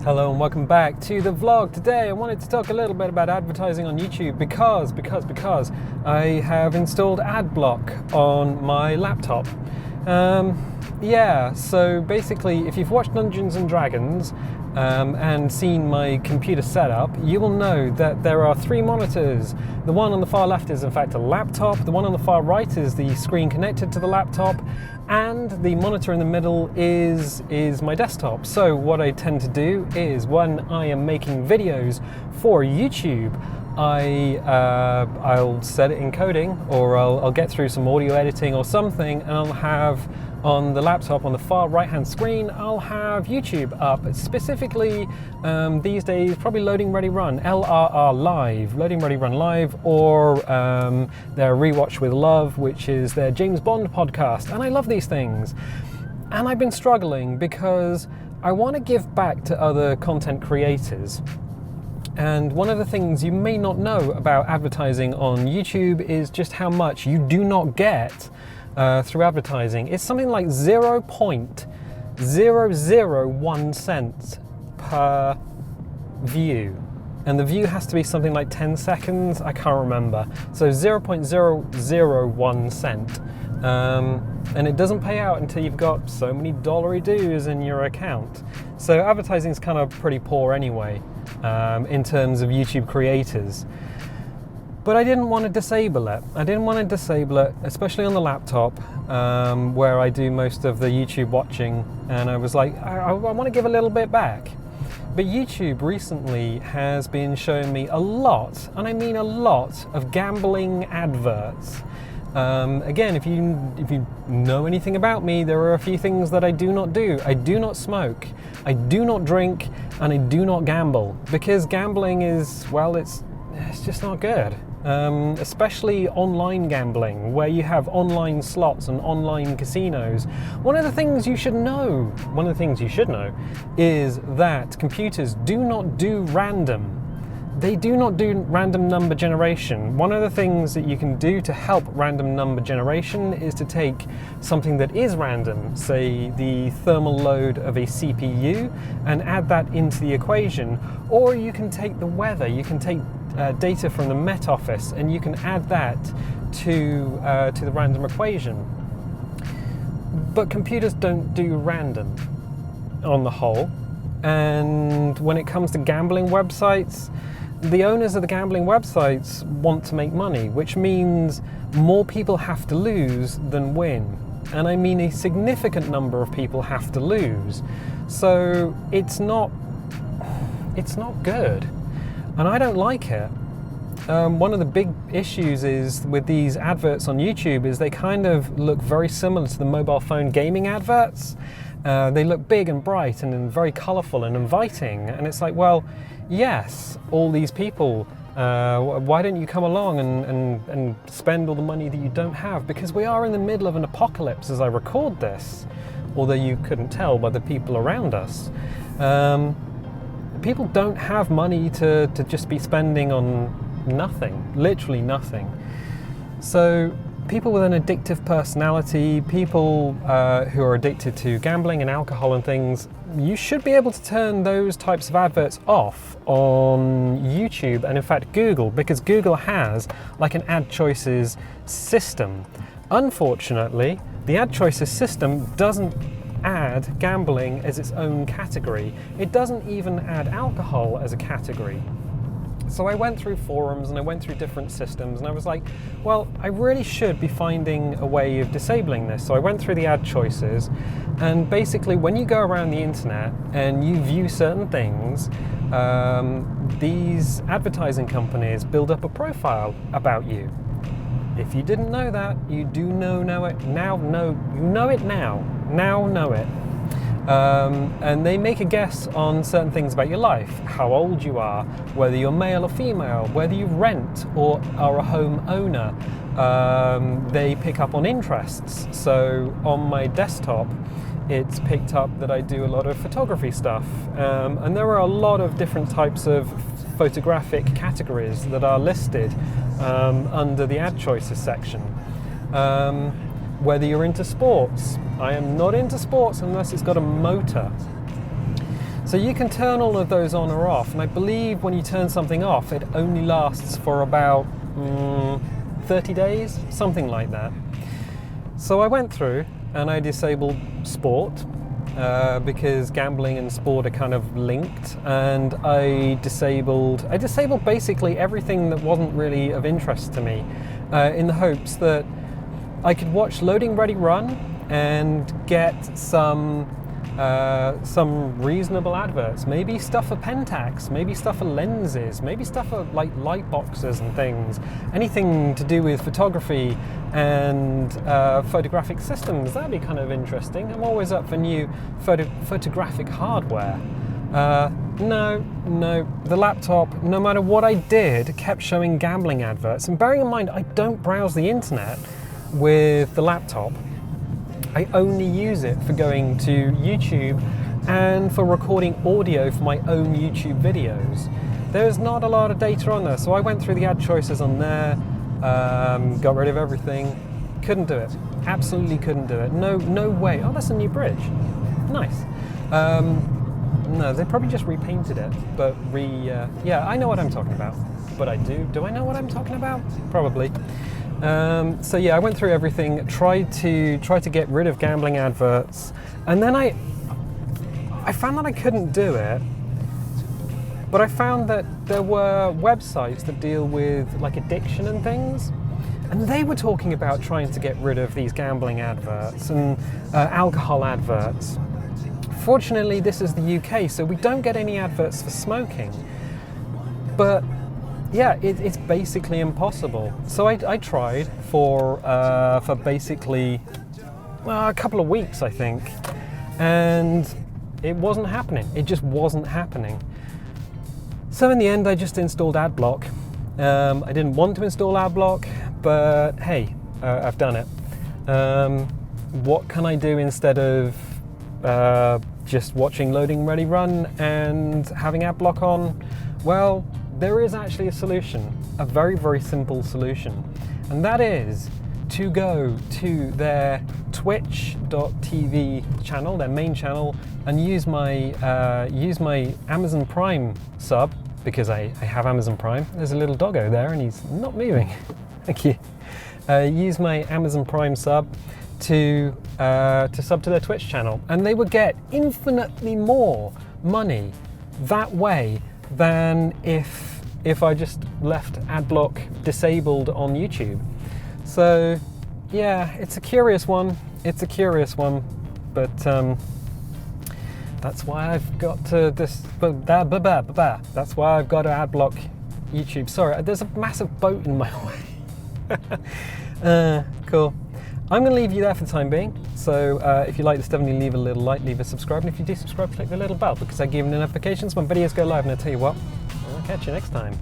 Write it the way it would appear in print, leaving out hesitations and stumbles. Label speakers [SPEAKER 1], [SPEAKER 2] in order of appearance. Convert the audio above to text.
[SPEAKER 1] Hello and welcome back to the vlog. Today I wanted to talk a little bit about advertising on YouTube because I have installed ad block on my laptop. So basically if you've watched Dungeons and Dragons and seen my computer setup, you will know that there are three monitors. The one on the far left is in fact a laptop, the one on the far right is the screen connected to the laptop, and the monitor in the middle is my desktop. So what I tend to do is when I am making videos for YouTube, I'll set it in coding, or I'll get through some audio editing or something, and I'll have on the laptop on the far right hand screen, I'll have YouTube up. Specifically these days, probably Loading Ready Run, LRR Live, Loading Ready Run Live, or their Rewatch with Love, which is their James Bond podcast. And I love these things. And I've been struggling because I want to give back to other content creators. And one of the things you may not know about advertising on YouTube is just how much you do not get through advertising. It's something like 0.001 cents per view. And the view has to be something like 10 seconds, I can't remember. So 0.001 cent. And it doesn't pay out until you've got so many dollary dues in your account. So advertising is kind of pretty poor anyway, in terms of YouTube creators. But I didn't want to disable it. Especially on the laptop, where I do most of the YouTube watching. And I was like, I want to give a little bit back. But YouTube recently has been showing me a lot, and I mean a lot, of gambling adverts. Again, if you know anything about me, there are a few things that I do not do. I do not smoke, I do not drink, and I do not gamble. Because gambling is, well, it's just not good. Especially online gambling, where you have online slots and online casinos. One of the things you should know is that computers do not do random. They do not do random number generation. One of the things that you can do to help random number generation is to take something that is random, say the thermal load of a CPU, and add that into the equation. Or you can take the weather, you can take data from the Met Office, and you can add that to the random equation. But computers don't do random on the whole. And when it comes to gambling websites, the owners of the gambling websites want to make money, which means more people have to lose than win. And I mean a significant number of people have to lose. So it's not good. And I don't like it. One of the big issues is with these adverts on YouTube is they kind of look very similar to the mobile phone gaming adverts. They look big and bright and very colourful and inviting. And it's like, well, yes, all these people, why don't you come along and spend all the money that you don't have? Because we are in the middle of an apocalypse as I record this, although you couldn't tell by the people around us. People don't have money to just be spending on nothing, literally nothing. So people with an addictive personality, people who are addicted to gambling and alcohol and things, you should be able to turn those types of adverts off on YouTube and in fact Google, because Google has like an ad choices system. Unfortunately, the ad choices system doesn't add gambling as its own category. It doesn't even add alcohol as a category. So I went through forums and I went through different systems and I was like, well, I really should be finding a way of disabling this. So I went through the ad choices, and basically when you go around the internet and you view certain things, these advertising companies build up a profile about you. If you didn't know that, you do know it now. You know it now. Now know it. And they make a guess on certain things about your life, how old you are, whether you're male or female, whether you rent or are a home owner. They pick up on interests. So on my desktop, it's picked up that I do a lot of photography stuff. And there are a lot of different types of photographic categories that are listed under the ad choices section. Whether you're into sports. I am not into sports unless it's got a motor. So you can turn all of those on or off, and I believe when you turn something off, it only lasts for about 30 days, something like that. So I went through and I disabled sport, because gambling and sport are kind of linked, and I disabled basically everything that wasn't really of interest to me, in the hopes that I could watch Loading Ready Run and get some reasonable adverts, maybe stuff for Pentax, maybe stuff for lenses, maybe stuff for like light boxes and things, anything to do with photography and photographic systems. That'd be kind of interesting. I'm always up for new photographic hardware. No, the laptop, no matter what I did, kept showing gambling adverts. And bearing in mind, I don't browse the internet with the laptop. I only use it for going to YouTube and for recording audio for my own YouTube videos. There's not a lot of data on there, so I went through the ad choices on there, got rid of everything. Couldn't do it. Absolutely couldn't do it. No way. Oh, that's a new bridge. Nice. No, they probably just repainted it, but yeah, I know what I'm talking about. But I do. Do I know what I'm talking about? Probably. So yeah, I went through everything, tried to get rid of gambling adverts, and then I found that I couldn't do it. But I found that there were websites that deal with like addiction and things, and they were talking about trying to get rid of these gambling adverts and alcohol adverts. Fortunately, this is the UK, so we don't get any adverts for smoking. But yeah, it's basically impossible. So I tried for basically a couple of weeks, I think, and it wasn't happening. It just wasn't happening. So in the end, I just installed AdBlock. I didn't want to install AdBlock, but hey, I've done it. What can I do instead of just watching Loading Ready Run and having AdBlock on? Well, there is actually a solution, a very, very simple solution, and that is to go to their twitch.tv channel, their main channel, and use my Amazon Prime sub, because I have Amazon Prime. There's a little doggo there and he's not moving. Thank you. Use my Amazon Prime sub to sub to their Twitch channel, and they would get infinitely more money that way than if I just left AdBlock disabled on YouTube. So yeah, it's a curious one. It's a curious one, but that's why I've got to this. That's why I've got to AdBlock YouTube. Sorry, there's a massive boat in my way. Cool. I'm going to leave you there for the time being. So if you like this, definitely leave a little like, leave a subscribe, and if you do subscribe, click the little bell, because I give you notifications when videos go live. And I tell you what, I'll catch you next time.